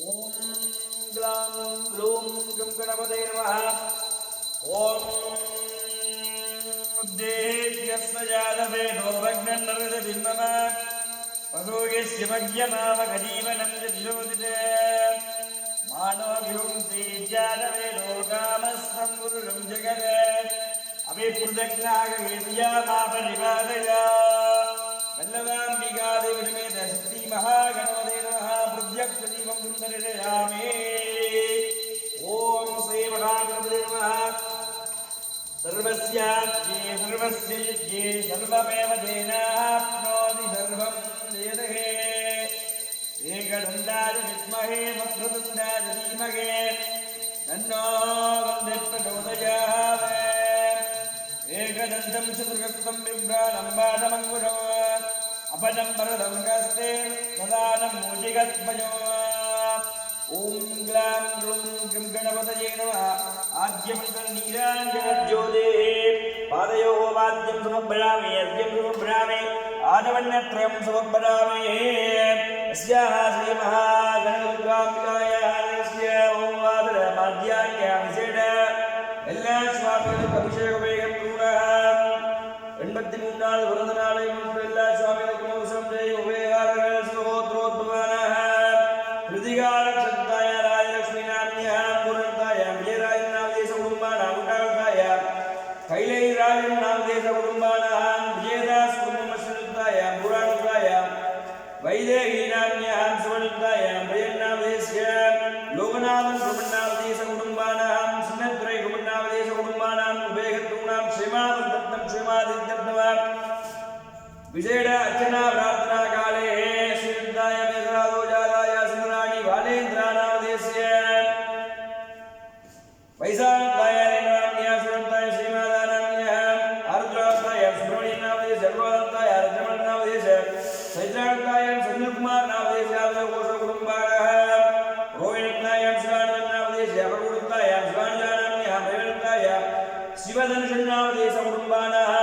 ओम ग्लां ग्लूं गं गणपते नमः। ओम देव्यस्य जातवेदो भग्नन्नरदिन्मम पदोयस्य मध्यमावगजीवनं च विरोधिते मानवभिरुंसि जातवेदो कामस्तं पुरुषं जगते अभिप्रदक्षिणागेव्यामापनिपादया वल्लभाम्बिकादेवीमेत श्री महागणपते नमः। प्रत्यक्षदीपं सुन्दरयामि। ओम श्री महागणपते नमः। सर्वस्याज्ञे सर्वस्य यज्ञे सर्वमेव तेनाप्नोति सर्वं वेदहे एकदन्ताय विद्महे वक्रतुण्डाय धीमहि तन्नो वन्दे प्रचोदयात्। एकदन्तं चतुर्हस्तं बिभ्राणं बाणमङ्कुशम् अपनं वरदं हस्ते ददानं मूषिकध्वजो। ओम ग्लां ग्लूं गं गणपतये नमः। आद्यमन्तनीराञ्जनज्योते पादयोः वाद्यं समर्पयामि अर्घ्यं समर्पयामि आचमन्यत्रयं समर्पयामि। अस्याः श्रीमहागणदुर्गाम्बिकायाः ॐ वादनमाद्याङ्ग्या विशेष எல்லா சுவாமிகளுக்கும் அபிஷேகம் எண்பத்தி 3 பிறந்த நாளை முன்பு எல்லா சுவாமிகளுக்கும் அவசரம் செய்ய உபயோகாரர்கள் சுகோத்ரோத்பவான கிருதிகால சந்தாய ராஜலட்சுமி நாமியா பூரணத்தாய விஜயராஜ நாமதேச குடும்பான உண்டாகத்தாய கைலை ராஜன் நாமதேச குடும்பான விஜயதாஸ் குடும்பமஸ்தாய புராணத்தாய வைதேகி நாமியா சுவனுத்தாய பிரயன் நாமதேசிய லோகநாதன் பிரமநாமதேச குடும்பான சின்னத்துறை குமநாமதேச குடும்பான உபேகத்துணாம் ஸ்ரீமாதத்தம் ஸ்ரீமாதித்யப்தவான் विशेष अर्चना प्रार्थना काले श्रीदाय मेघराजो जादाय सुंदराणि बालेन्द्रानामदेस्य वैशाखाय नाम्न्या सुरन्ताय श्रीमादानाम्न्य आरुद्राय सुब्रह्मण्य नामदेस्य सर्वदाय रजमण नामदेस्य चैत्राय सुनीलकुमार नामदेस्य आवयोष कुटुंबाः रोहिणताय शिवानंद नामदेस्य अवरुद्धाय शिवानंदानाम्न्य प्रेमताय शिवधनुषन् नामदेस्य कुटुंबानाः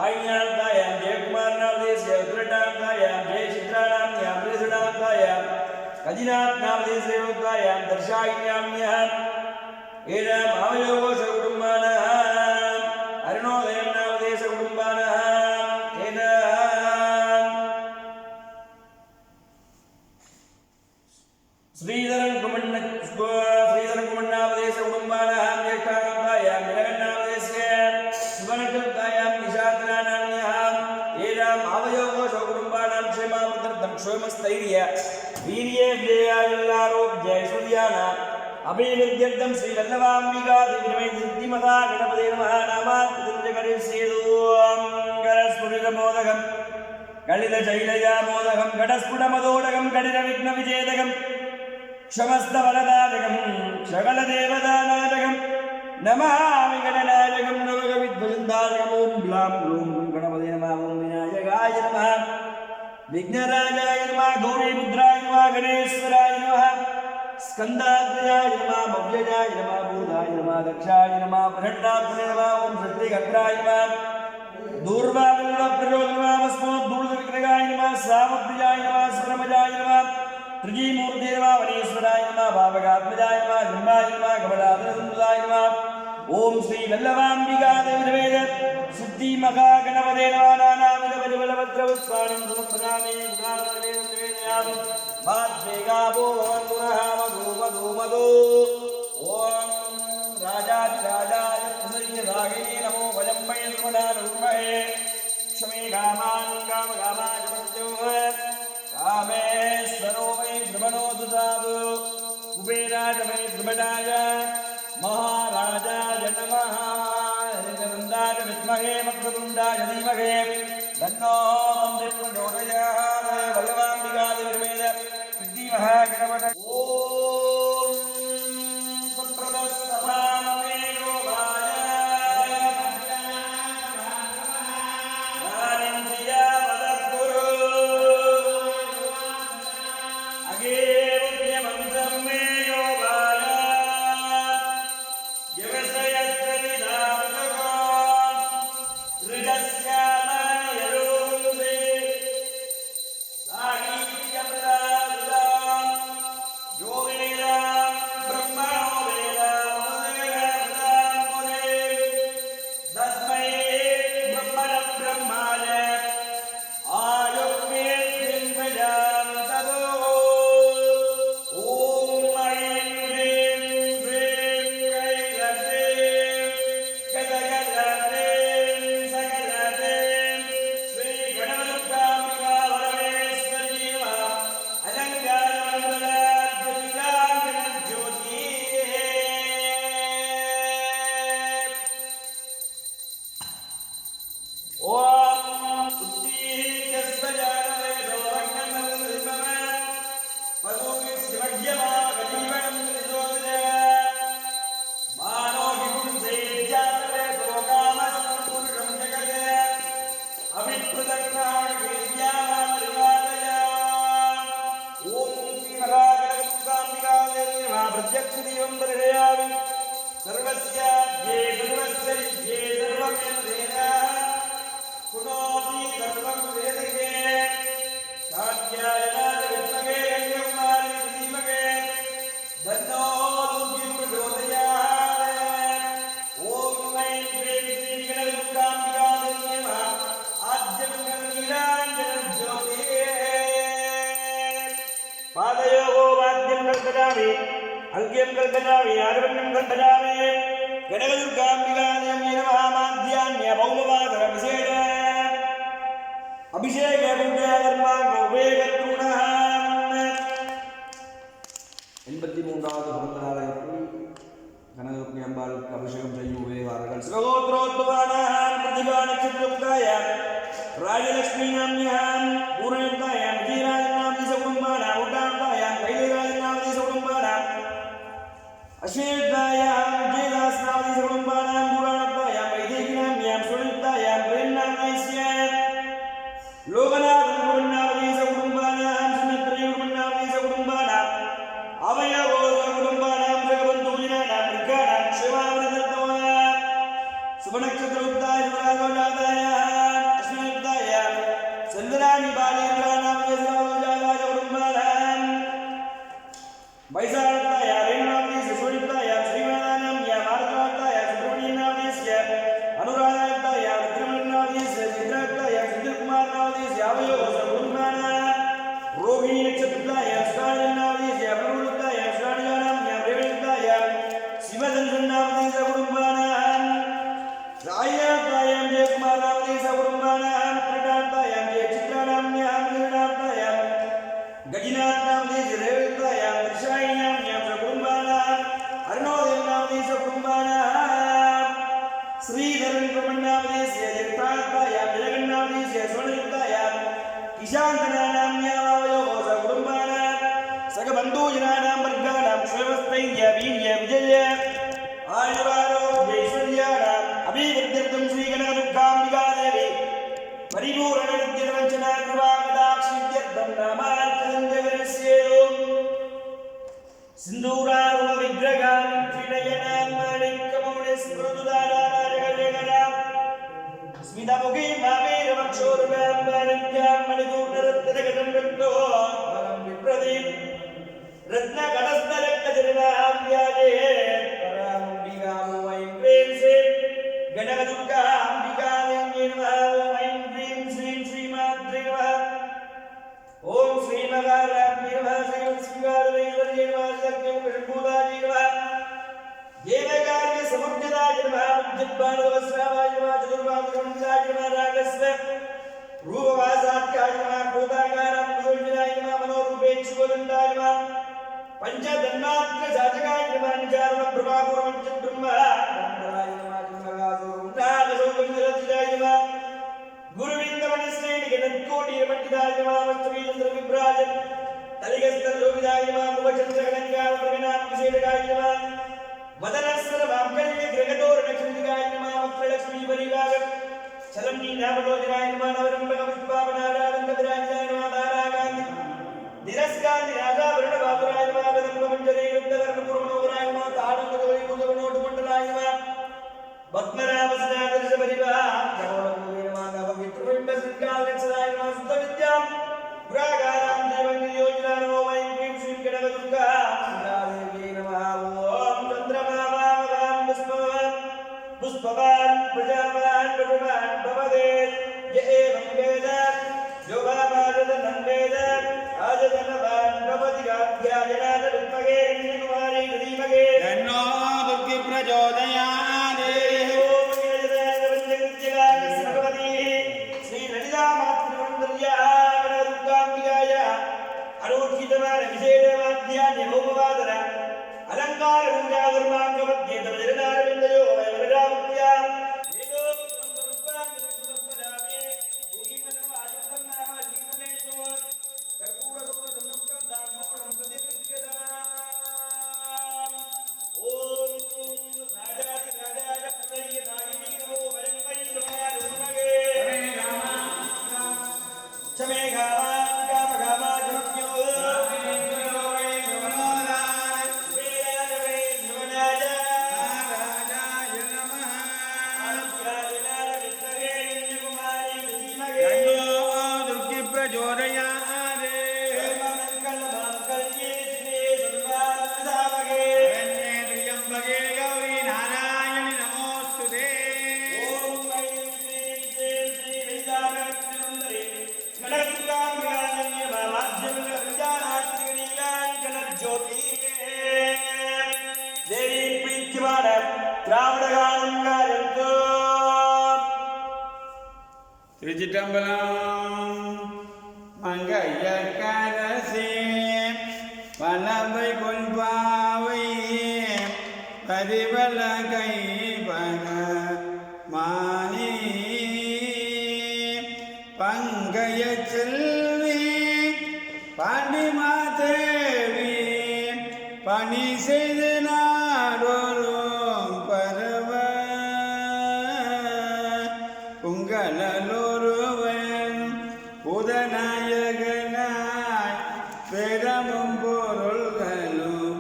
आज्ञानताय जयकुमार नामदेस्य उत्तरटान्ताय जय चित्राणाम्न्य प्रेषणान्ताय कजिनाथ नामदेस्य उत्ताय दर्शायिन्याम्न्यः एनं आवयोष कुटुम्बानः अरुणोदयं नामदेस्य कुटुम्बानः श्रीधरन कुमण्ण नामदेस्य कुटुम्बानः ज्येष्ठान्ताय मिलगन् नामदेस्य सुवर्णकृताय निशातनानाम्न्यः एनं आवयोष कुटुम्बानां क्षेमावृद्धं क्षोमस्थैर्य वीर्ये विजयायुल्लारोग्य ऐश्वर्याण अभिवृद्ध्यर्थं श्री वल्लभाम्बिका देवी सिद्धिमता गणपते नमः। नामात्रिजकरिष्येदों करस्फुरितमोदकं कलितशैलजामोदकं घटस्फुटमदोदकं कठिनविघ्नविजेदकं क्षमस्तवरदायकं सकलदेवतानायकं नमामि गणनायकं नवकविध्वजन्दायकम्। ॐ ग्लां ग्लूं गणपते नमः। ॐ विनायकाय नमः विघ्नराजाय नमः गौरीपुत्राय नमः गणेश्वराय नमः स्कन्दात्मजाय नमः भव्यजाय नमः भूताय नमः दक्षाय नमः प्रचण्डात्मने नमः। ॐ श्रीघट्राय नमः दूर्वाविल्लप्रजोग नमः अस्मद्दूर्धविग्रहाय नमः सामप्रियाय नमः सुरमजाय नमः त्रिजीमूर्ते नमः वनेश्वराय नमः भावगात्मजाय नमः जम्बाय नमः कमलाधरसुन्दराय नमः। ओम श्री वल्लभाम्बिका देवी सिद्धि महागणपते नमः। नानाविध परिबलभद्रवत्सानं समर्पयामि उदारवेदयामि भाद्वेगावो वन्दुनः मधु मधु मधु। ओम राजाधिराजाय पुनर्यदागिने नमो वयं मये नमः क्षमे कामान् कामकामाय मृत्योः कामेश्वरो वै द्रवणो दुदावो कुबेराय वै द्रवणाय महाराजाय नमः। एकदन्ताय विद्महे वक्रतुण्डाय धीमहि तन्नो वन्दे प्रचोदयात्। वल्लभाम्बिका देवी सिद्धि महागणपते ॐ सुप्रदस्तभामहे योगाय नानिन्द्रिया वदद्गुरु अगेवद्यमन्तं मे योगाय जो प्रत्यक्षदीपं दर्शयामि सर्वस्याद्ये सर्वस्य विद्ये सर्वमेवेन पुनोति सर्वं वेदिके कात्यायनाय विद्महे कन्याकुमारी धीमहे तन्नो दुर्गिं प्रचोदयात् ॐ ऐं ह्रीं श्रीं गणदुर्गाम्बिकायै नमः आद्यं गणनीलाञ्जनं ज्योतिः पादयोगो वाद्यं कल्पयामि अंग्यं कल्पयामि आगमनं कल्पयामि गणदुर्गाम्बिकायै नमः माध्यान्य भौमवादरभिषेक अभिषेक पुण्यकर्मा गोवेगत्रुणः 83வது பிறந்தநாளையொட்டி கனகதுர்க்கை அம்பாளுக்கு அபிஷேகம் செய்யும் உபயோகாரர்கள் சிவகோத்ரோத்பவானாம் பிரதிபா நட்சத்திரமுக்தாயாம் ராஜலக்ஷ்மி நாம்யாம் பூர்ணயுக்தாயாம் விஜயராஜநாம் தேசகுடும்பானாம் உட்டாந்தாயாம் கைலேராஜநாம் தேசகுடும்பானாம் அஸ்வயுக்தாயாம் விஜயதாஸ் நாம் தேசகுடும்பானாம் புராணத்தாயாம் வைதேகி நாம்யாம் சுனித்தாயாம் பிரேம்நாம் ஐஸ்யாம் லோகநாதன் குருநாம் தேசகுடும்பானாம் சுனத்ரயுகுருநாம் தேசகுடும்பானாம் அவயவோ குடும்பானாம் ஜெகபந்தூஜினானாம் ரிக்கானாம் சிவாவரதத்தவாம் சுபநக்ஷத்ரோக்தாய சுராஜோஜாதாயாம் அஸ்வயுக்தாயாம் சந்திராணி பாலேந்திரானாம் தேசராஜோஜாதாய குடும்பானாம் வைசாரத்தாயாம் ரேணுநாம் தேச சுனித்தாயாம் ஸ்ரீமானாம் யாம் ஆர்காத்தாயாம் சுப்ரமணியநாம் தேசிய அனுராதாயத்தாயாம் விக்ரமநாம் தேச சித்ராத்தாயாம் சுந்திரகுமாரநாம் தேச அவயவோ குடும்பானாம் रोहिणी नक्षत्रतायां श्रावणनामदेशे प्रवृत्तायां श्रावणानां रेवणतायां शिवदन्दनामदेशे कुटुम्बानां रायातायां जयकुमारनामदेशे कुटुम्बानां प्रदातायां जयचित्रानाम्यां निर्णातायां गजिनाथनामदेशे रेवणतायां त्रिशायिनाम्यां कुटुम्बानां अरुणोदयनामदेशे कुटुम्बानां श्रीधरनामदेशे जगतातायां जगन्नामदेशे स्वर्णयुक्तायां किशान्तनाम्यां बंधुजनानां वर्गाणां श्रेयस्थैर्य वीर्य विजय आयुरारोग्यैश्वर्याणाम् अभिवृद्ध्यर्थं श्रीगणदुर्गाम्बिकादेवी परिपूर्णनित्यवञ्चना कृपाकटाक्षित्यर्थं नामार्चनन्दगरस्येयों सिन्दूरारुणविग्रहां त्रिनयनां माणिक्यमौलिस्मृतुदारानारगजगणां स्मितमुखीं मामेरवक्षोरुगां माणिक्यां मणिपूर्णरत्नगतं रक्तो विप्रदीं रत्नगणस्थलक्कजनां व्याजे परामम्बिकां ऐं ह्रीं श्रीं गणदुर्गाम्बिकादेव्यै नमः ऐं ह्रीं श्रीं श्रीमात्रे नमः ॐ श्रीमहाराज्ञे नमः श्रीमत्सिंहासनेश्वर्यै नमः सत्यमुखशम्भुदायै नमः देवकार्यसमुद्यताय नमः मुज्जद्बाणवस्रावाय नमः चतुर्बाहुगमनाय नमः रागस्व रूपवासात्याय नमः भूताकारां कुशोजनाय नमः मनोरूपेक्षुकोदण्डाय नमः पंचदन्मात्रजातकाय नमः निजारुणप्रभापुरमञ्चब्रह्मराय नमः जन्मगासोरुण्डागसौकविदरतिजाय नमः गुरुविन्दमनिश्रेणिगणत्कोटिरमण्डिताय नमः वस्त्रवीचन्द्रविभ्राज तलिगस्तरलोभिदाय नमः मुखचन्द्रगणङ्गावप्रगणां विशेषकाय नमः वदनस्वरमाङ्गल्यग्रगतोरणक्षुदिकाय नमः वक्त्रलक्ष्मीपरिवाग चलम्नीनाभलोचनाय नमः नवरम्भकपुष्पावनारानन्दविराजिताय नमः ताराकान्ति निरस्कान्ति राजाभरणबाहुराय नमः कदम्बमञ्जरीरुद्धकर्णपूर्वणोराय नमः ताडङ्गदोलिभूतवनोटुमण्डलाय नमः पद्मनाभस्नादर्शपरिवाहकरोणपूर्वे नमः नववित्रबिम्बसिद्धालक्षदाय नमः शुद्धविद्यां पुरागारां देवनियोजिना नमो वैं क्लीं श्रीं गणकदुर्गादेव्यै नमः ॐ चन्द्रमावामगां पुष्पवान् प्रजावान् पटुवान् भवते य एवं वेद योगावादनं वेद आजनवान् भवति गाध्यायनाथ विद्महे कन्याकुमारी धीमहे तन्नो दुर्गे प्रचोदयात् ओम गिरिजानवञ्जकृत्यगायस्य भगवती श्रीललितामातृवन्दर्याः गणदुर्गाम्बिकाय अनूर्जितमानविशेषवाद्यानि भौमवादन अलङ्कारपूजावर्माङ्गमध्ये तव जगदारविन्दयो वैवरजामुक्त्या ज्योति देवी प्रीत्यमान द्राविडगानं गायन्तु திருச்சிற்றம்பலம் மங்கையர்கரசே வலவை கொள்பாவை பரிவல கைபக மானே பங்கைய செல்வி பாண்டிமாதேவி பணி செய்து நாடோறும் பரவ உங்களொருவன் புதநாயகனாய் பெறமும் பொருள்களும்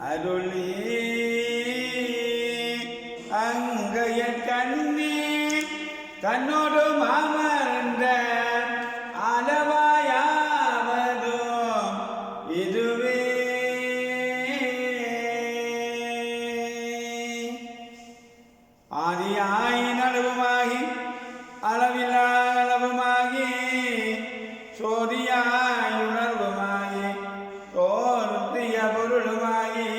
அருளி அங்கைய கண்ணி தன்னோடு மாமர்ந்த அளவாயாவதும் இதுவே ஆதியாய் நடுவுமாகி அளவில்லா அளவுமாகி சோதியாய் உணர்வுமாகி தோன்றிய பொருளுமாகி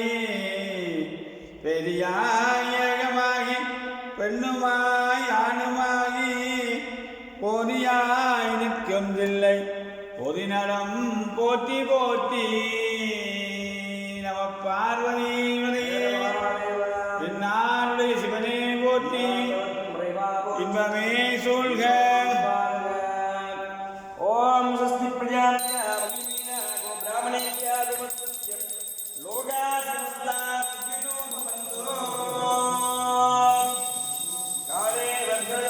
பெரியாய் ஏகமாகி பெண்ணுமாய் ஆணுமாகி போதியாய் நிற்கும் இல்லை பொதிநடம் போற்றி போற்றி நம பார்வதி என்னாளுடைய சிவனே போற்றி இன்பமே சூழ்க ஓம் ஸ்வஸ்தி பிரஜாப்தியா வலிமீனா கோ பிராமணேத்யா துமத்யம் லோகா சமஸ்தா சுகினோ பவந்து காலே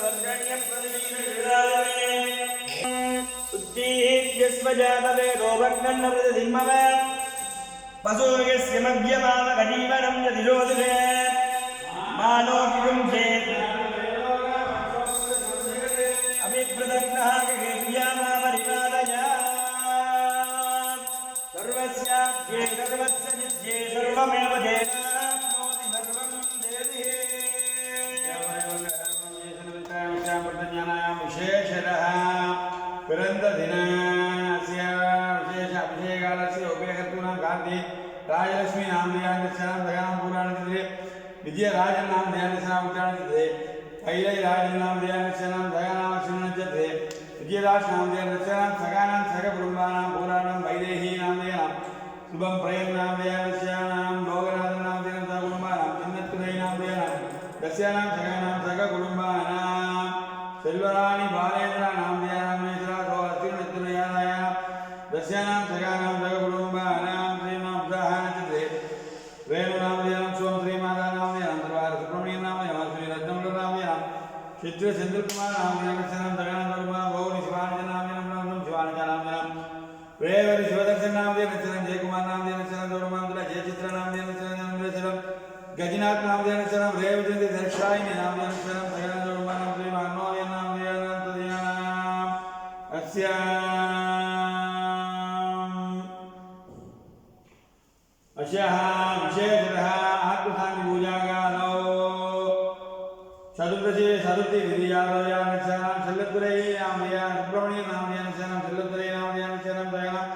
வர்கண்யம் பிரதிவீரே உத்தீத்யஸ்வஜாதவேதோ வக்னன்னவதிம்மவ பசோயஸ்ய மவ்யமாவ கஜீவனம் யதிரோதிலே மாலோகிகும் சேத் अभिप्रदग्नागेव्यामावरिवादया सर्वस्याद्ये सर्वस्य नित्ये सर्वमेव देवाप्नोति सर्वं देवी विशेषतः पिरन्ददिनस्य विशेष अभिषेकालस्य उभयकर्तॄणां कार्ति राजलक्ष्मी नामधेयान् दयां पुराणतिथे विजयराजन् नामधेयान् उत्तराणतिथे कैलै राजन् नामधेयान् दयानां श्रीनजते विजयराज नामधेयान् सगानां सगकुटुम्बानां पुराणं वैदेही नामधेयान् शुभं प्रयं नामधेयान् लोकनाथं नामधेयान् सगकुटुम्बानां चिन्नत्तुरै नामधेयान् दस्यानां सगानां सगकुटुम्बानां सेल्वराणि बालेन्द्र नामधेयान् मेश्वरा सोहस्तिर्नित्तुरयानाय दस्यानां सगानां सगकुटुम्बानां श्रीमां उदाहरणचित्रे वेणुनामधेयान् सोम श्रीमाता नामधेयान् सर्वार सुब्रह्मण्यं नामधेयान् श्री रत्नमण्डल नामधेयान् चित्र सेन्द्रकुमार नामधेयान् दगानं दर्मा गौरी शिवानंद नामधेयान् शिवानंद नामधेयान् वेवरि शिवदर्शन नामधेयान् जयकुमार नामधेयान् दौड़मांतरा जयचित्र नामधेयान् गजनाथ नामधेयान् रेवचंद्र दर्शायिनी नामधेयान् दगानं दौड़मानं श्री मानवय नामधेयान् तदयानाम् अस्याः विशेषतः आत्मशान्तिपूजागारो चतुर्दशे सरुति विधियालयानुष्ठानां शल्लतुरै नामधेयान् सुब्रह्मण्यं नामधेयान् शल्लतुरै नामधेयान् दयानां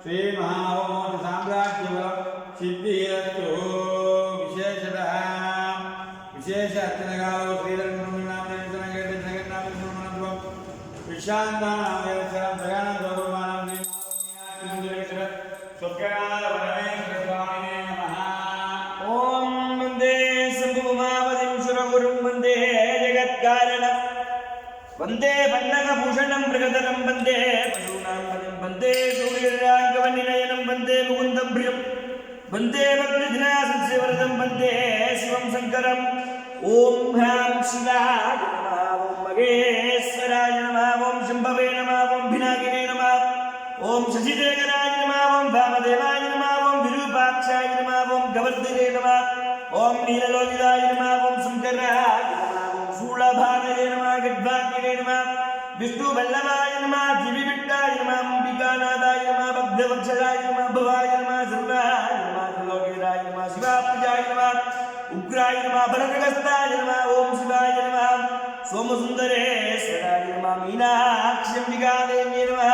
श्री महाहोम साम्राज्यबलं सिद्धिरस्तु विशेषतः विशेष अर्चनकारो श्रीरङ्गनामधेयान् विशान्ता नामधेयान् दयानां गौरवानां स्वकाल परमेश्वर स्वामिने नमः। ओम वंदे शंभुमावतिं सुरगुरुं वंदे जगत्कारणं वंदे पन्नगभूषणं मृगधरं वंदे पशूनां पतिं वंदे सूर्यराङ्गवनिनयनं वंदे मुकुन्दं प्रियं वंदे भक्तिधिनासंसेवरदं वंदे शिवं शङ्करम् ओम ह्रां शिवाय नमः ओम महेश्वराय नमः ओम शम्भवे नमः ओम पिनाकिने नमः ओम शशिशेखराय नमः ओम वामदेवाय नमः ओम विरूपाक्षाय नमः ओम गवर्धने नमः ओम नीललोहिताय नमः ओम शंकराय नमः ओम शूलभानये नमः गड्भाग्यने नमः विष्णुवल्लभाय नमः दिविविट्टाय नमः अंबिकानाथाय नमः भक्तवत्सलाय नमः भवाय नमः सर्वाय नमः त्रिलोकीराय नमः शिवाप्रियाय नमः उग्राय नमः भरतगस्ताय नमः ओम शिवाय नमः सोमसुन्दरेश्वराय नमः मीनाक्षम्बिकादेव्यै नमः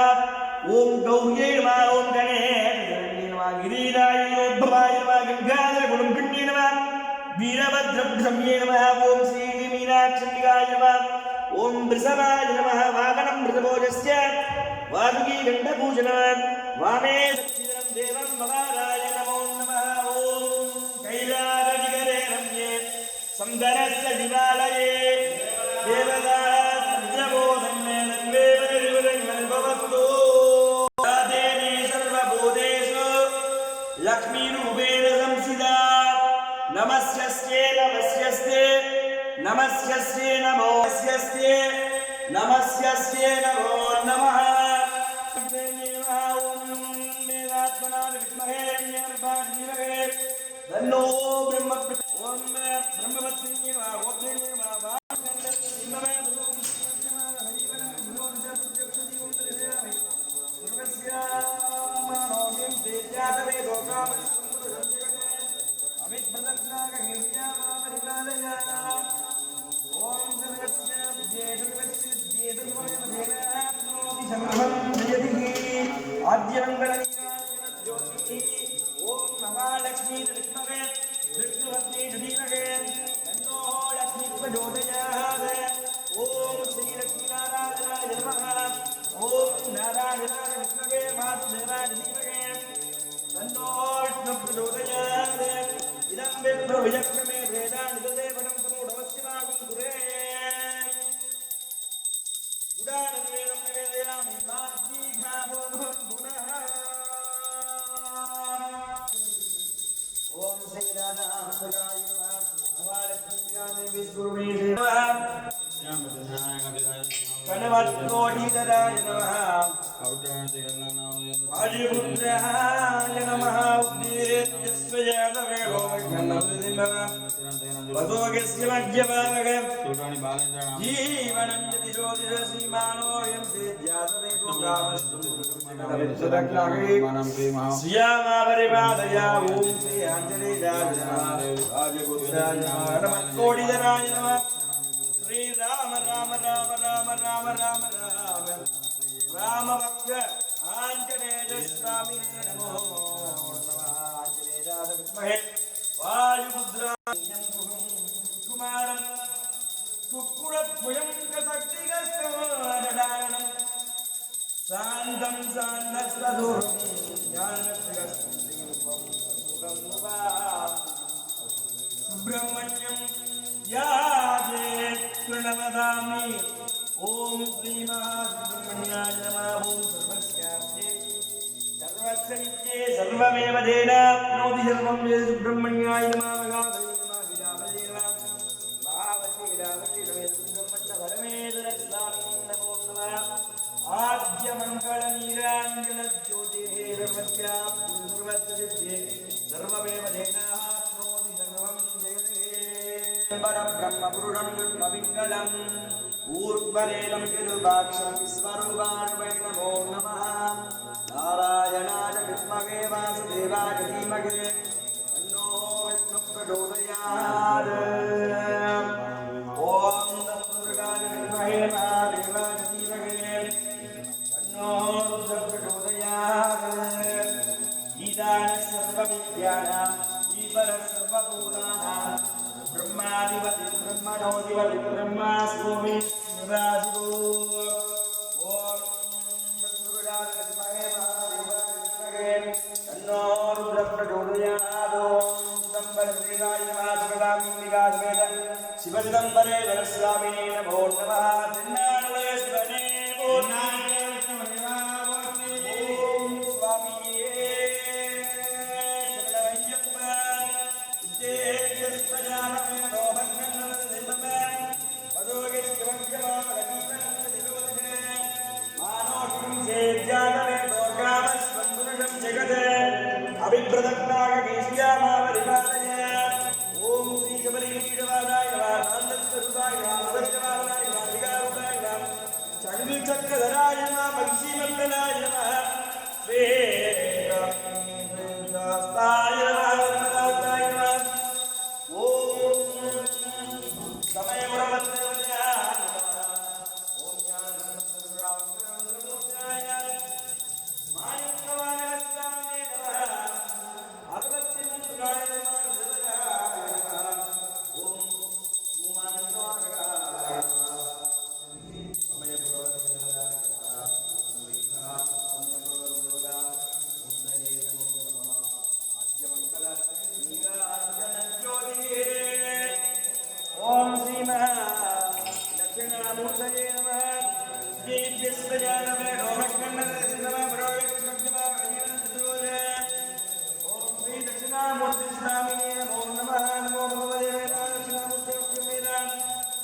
ओम गौर्यै नमः ओम गणेशाय नमः गिरिराय भवाय नमः गंगाधर गुणकण्ये नमः वीरभद्रभ्रम्ये नमः ओम श्री मीनाक्षम्बिकाय नमः ओम वृषभाय नमः वामनं वृषभोजस्य वासुकी गण्डपूजनं वामे दक्षिणं देवं भवाराय नमो नमः ओम कैलासशिखरे रम्ये सुन्दरस्य शिवालये देवता सद्रबोधन्ये नन्वेवनिर्वरङ्गल्पवस्तु देवी सर्वभूतेषु लक्ष्मीरूपेण संस्थिता नमस्यस्ये नमस्यस्ते नमस्यस्ये नमोस्यस्ते नमस्यस्ये नमो नमः तन्नो ब्रह्म ओम ब्रह्मवत्न्ये वा ओप्न्ये वा ओम महालक्ष्मी विष्णवे विष्णुवत्नी धीमहे तन्नो लक्ष्मी प्रचोदयात् ओम श्री लक्ष्मी नारायणाय नमः ओम नारायणाय विष्णवे वासुदेवाय धीमहे तन्नो विष्णु प्रचोदयात् इदं विप्रविजक्रमे वेदानिदेवनं समूढवस्यमागं कुरे उदानवेदं निवेदयामि माद्दीघावो पुनः ओम श्री राधा भगाय नमः भवालक्ष्मी विष्णुवे नमः कनवत्कोटिधराय नमः वायुपुत्राय नमः उद्देश्यस्वजातवे होमघ्नमः वसोगस्य मध्यभागः जीवनं यदि ज्योतिषसीमानो यन्ते जातवे श्यामापरिपादया ॐ श्री आञ्जनेयाय नमः कोटिधराय नमः श्री राम राम राम राम राम राम राम राम भक्त आंजनेय स्वामिने नमो नमः आंजनेयाय विद्महे वायुपुत्राय कुमारं कुक्कुटद्वयं कसक्तिगस्तवरदानं शान्तं शान्तस्तदुरं ज्ञानस्तिगस्तं सुब्रह्मण्यं याजे प्रणवदामि ओम श्री महासुब्रह्मण्याय नमः ओम सर्वस्याप्ते सर्वस्यनित्ये सर्वमेव तेनाप्नोति सर्वं ये सुब्रह्मण्याय नमः गावये नमः विदावये नमः महावते विदावये नमः सुब्रह्मण्य परमेश्वरस्वामिने नमो नमः आद्यमङ्गलनीराञ्जन ज्योतिः सर्वस्याप्ते सर्वस्यनित्ये सर्वमेव तेनाप्नोति सर्वं परब्रह्मपुरुषं विष्णुविङ्गलम् ऊर्ध्वरेणं विरूपाक्षं विश्वरूपाणुवै नमो नमः नारायणाय विद्महे वासुदेवाय धीमहि तन्नो विष्णुः प्रचोदयात् ॐ तत्पुरुषाय विद्महे महादेवाय धीमहि तन्नो रुद्रः प्रचोदयात् ईशानः सर्वविद्यानां ईश्वरः सर्वभूतानां ब्रह्माधिपति ब्रह्मणोऽधिपति ब्रह्मास्मि निवासितो ओम तत्पुरुषाय विद्महे महादेवाय तन्नो रुद्रः प्रचोदयात् ओम चिदम्बरश्रीराय नमः शिवकामिकाय समेत शिवचिदम्बरेश्वर स्वामिने नमो नमः चिन्नानलय शिवने ओम स्वामिये ओम श्री शबरीशवादाय नमः आनंदस्वरूपाय नमः अवध्यवादाय नमः अधिकारुणाय नमः चंद्रचक्रधराय नमः महिषीमर्दनाय नमः वेदास्ताय नमः नमः ओम समयमुरमत्तयाय नमः ओम ज्ञानसमुद्राय मानिकवानस्वामिने नमः अगस्त्य दक्षिणामूर्तये नमः दीप्यस्वजानमे रोमकन्ननमः प्रोयक्ष्मज्जमा अनियन्तुरे ओम श्री दक्षिणामूर्ति स्वामिने नमो नमः नमो भगवते दक्षिणामूर्ति वेदां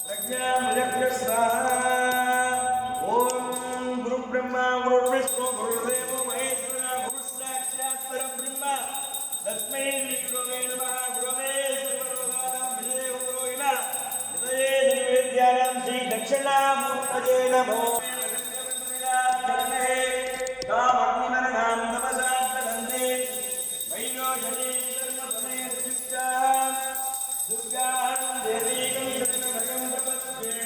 प्रज्ञामयज्ञ स्वाहा ओम गुरु ब्रह्मा गुरु विष्णु गुरुदेवो महेश्वरः गुरु साक्षात् परब्रह्म तस्मै श्री गुरवे नमः गुरवे सर्वलोकानां विजयो पुरोहिता हृदये निर्विद्यानां श्री दक्षिणामूर्तये नमो कामग्निमरणां तपसा प्रदन्ते वैरोजने सर्वपदे दुष्टां दुर्गां देवीं शरणं प्रपद्ये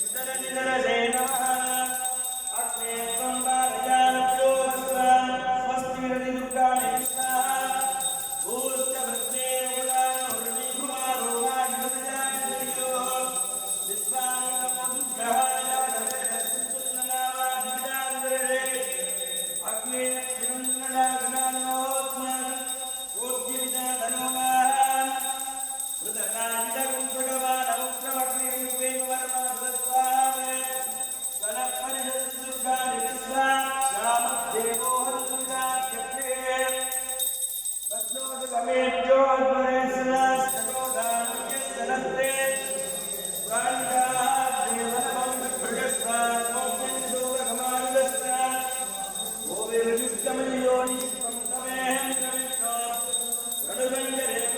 उदरनिधनसे नमः अग्ने त्वं पारयानभ्यो वस्त्रान् स्वस्तिरति दुर्गाणि स्वाहा भूश्चभद्रे उदानोर्णिकुमारो वायुमतिजानियो विश्वामित्रमो दुर्गहाय धरे अग्ने चिरन्दनाग्नानोत्मानं कोद्यविदाधनोमान् मृदकाजिदगुं भगवानमुग्रमग्निर्वेमवर्माभृतस्वामे स्वनपरिषदि दुर्गाणि विश्वां श्यामदेवो हरिसुरात्यग्ने वत्नोदगमेभ्यो अल्परेशनास्तनोदानयस्तनस्ते स्वानिकाः देवनमं विभृगस्वान् मोक्षेन्दोरगमानिदस्तान् ओवेरुजुक्तमयोनि तमेहं कवित्वा रणुरञ्जरेव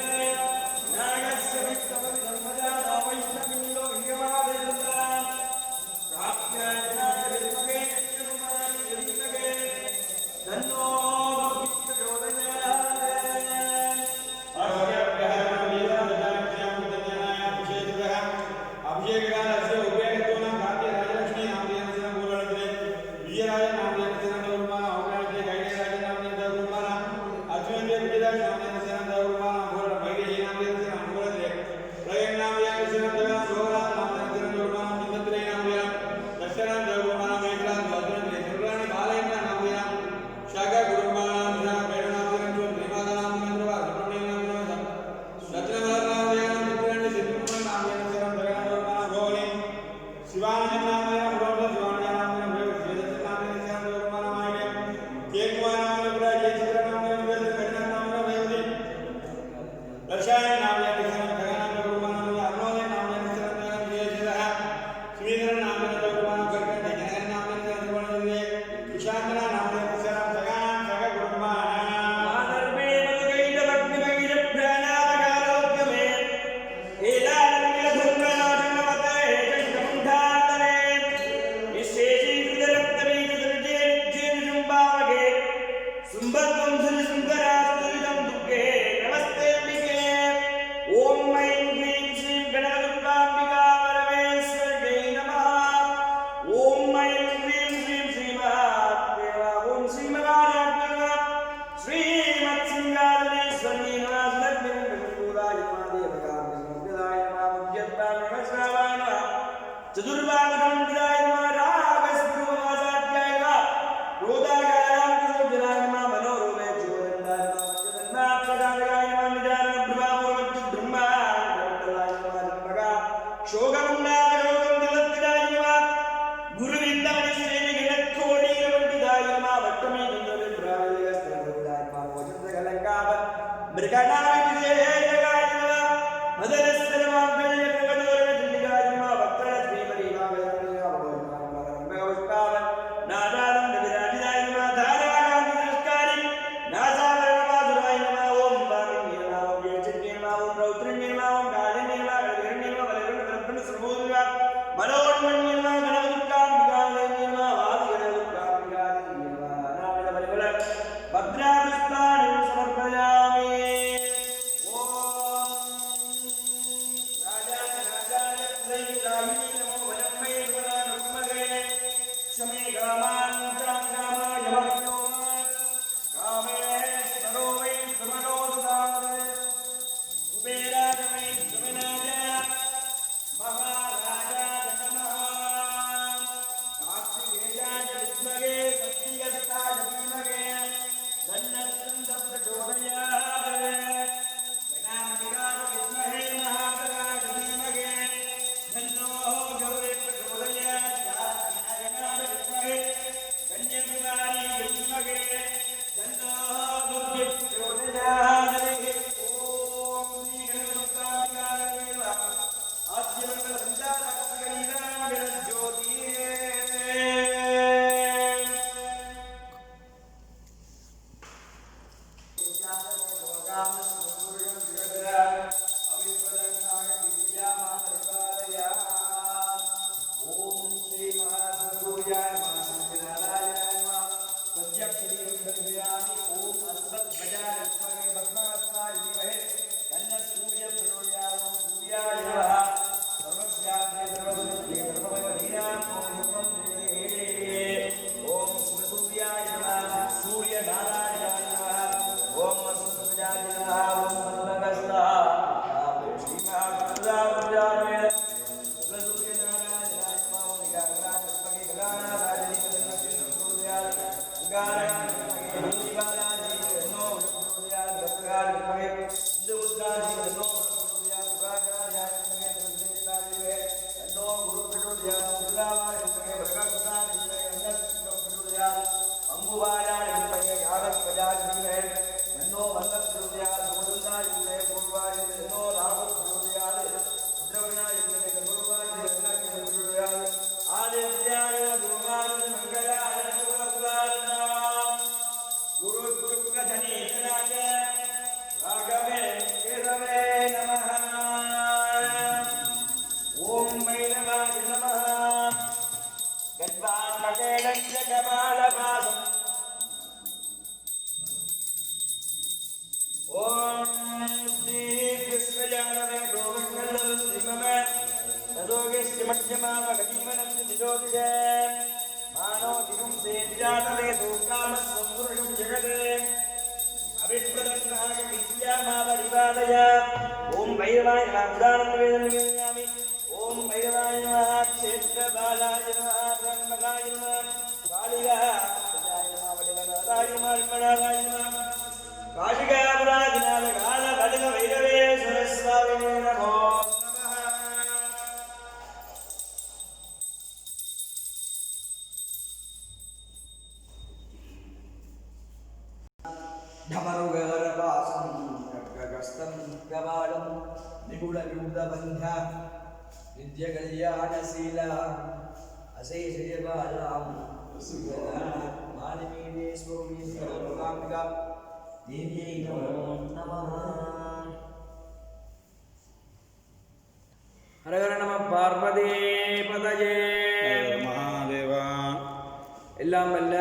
नागस्य विष्टमविधर्मजानो वैष्णवीयो ह्यमादेवताम् प्राप्याचार्यविद्मगे यक्षकुमारि यविमगे तन्नो विष्णुजोदयात् चतुर्बाहुधनुर्धराय नमः रागस्वरूपवासाध्याय नमः क्रोधागारां कुशोज्जलाय नमः मनोरूपे चोरन्दाय नमः वज्रदन्नाक्षदाय नमः निजानब्रह्मापुरमत्युब्रह्माण्डमण्डलाय नमः जन्मगा शोकमुण्डाय शोकमुदलत्तिदाय नमः गुरुविन्दमनिश्रेणिगणत्कोटीरपण्डिताय नमः वट्टमीचन्द्रविभ्राजयस्तनभृताय नमः भोजन्द्रकलङ्काप मृगणाविजयजगाय नमः मदनस्तनमाग्नय भद्रानुष्ठानं समर्पयामि। ओम राजा ओम भैरवाय नमः उदानंद वेदन निवेदयामि ओम भैरवाय नमः क्षेत्र बालाय नमः ब्रह्मगाय नमः कालिकाय नमः वडवनाराय नमः विमलाय नमः काशिकापुराधिनाथ काल खड्ग भैरवेश्वर स्वामिने नमो धमरुगरवासं कटकस्तं कपालं निगुडविमुदबन्धा विद्यकल्याणशीला अशेषजबालां मालिनीये स्वरूपिका देव्यै नमो नमः हर हर नमः पार्वती पतये महादेवा எல்லாம் வல்ல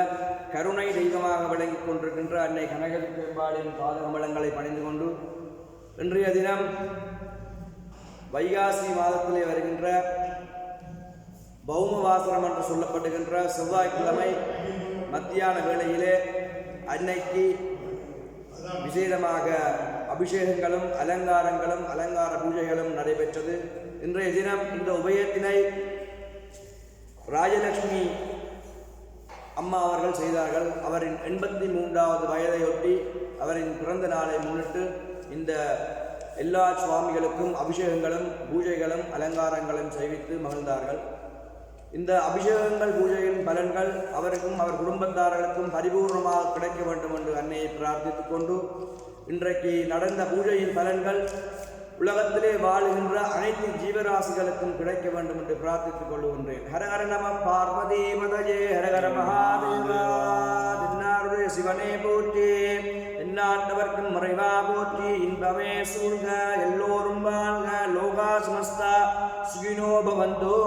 கருணை தெய்வமாக விளங்கிக் கொண்டிருக்கின்ற அன்னை கனகதி பெரும்பாலின் பாதகமலங்களை பணிந்து கொண்டு இன்றைய தினம் வைகாசி மாதத்திலே வருகின்ற பௌமவாசனம் என்று சொல்லப்படுகின்ற செவ்வாய்க்கிழமை மத்தியான வேளையிலே அன்னைக்கு விசேடமாக அபிஷேகங்களும் அலங்காரங்களும் அலங்கார பூஜைகளும் நடைபெற்றது. இன்றைய தினம் இந்த உபயத்தினை ராஜலட்சுமி அம்மா அவர்கள் செய்தார்கள். அவரின் 83வது வயதையொட்டி அவரின் பிறந்த நாளை முன்னிட்டு இந்த எல்லா சுவாமிகளுக்கும் அபிஷேகங்களும் பூஜைகளும் அலங்காரங்களும் செய்வித்து மகிழ்ந்தார்கள். இந்த அபிஷேகங்கள் பூஜையின் பலன்கள் அவருக்கும் அவர் குடும்பத்தார்களுக்கும் பரிபூர்ணமாக கிடைக்க வேண்டும் என்று அன்னையை பிரார்த்தித்துக் கொண்டு இன்றைக்கு நடந்த பூஜையின் பலன்கள் உலகத்திலே வாழுகின்ற அனைத்து ஜீவராசிகளுக்கும் கிடைக்க வேண்டும் என்று பிரார்த்தித்துக் கொள்கின்றேன். ஹரஹர நம பார்வதி பதயே ஹரஹர மகாதேவா. தென்னாருடைய சிவனே போற்றி, எந்நாட்டவர்க்கும் மறைவா போற்றி, இன்பமே சூழ்க, எல்லோரும் வாழ்க, லோகா சமஸ்தா சுகினோ பவந்தோ.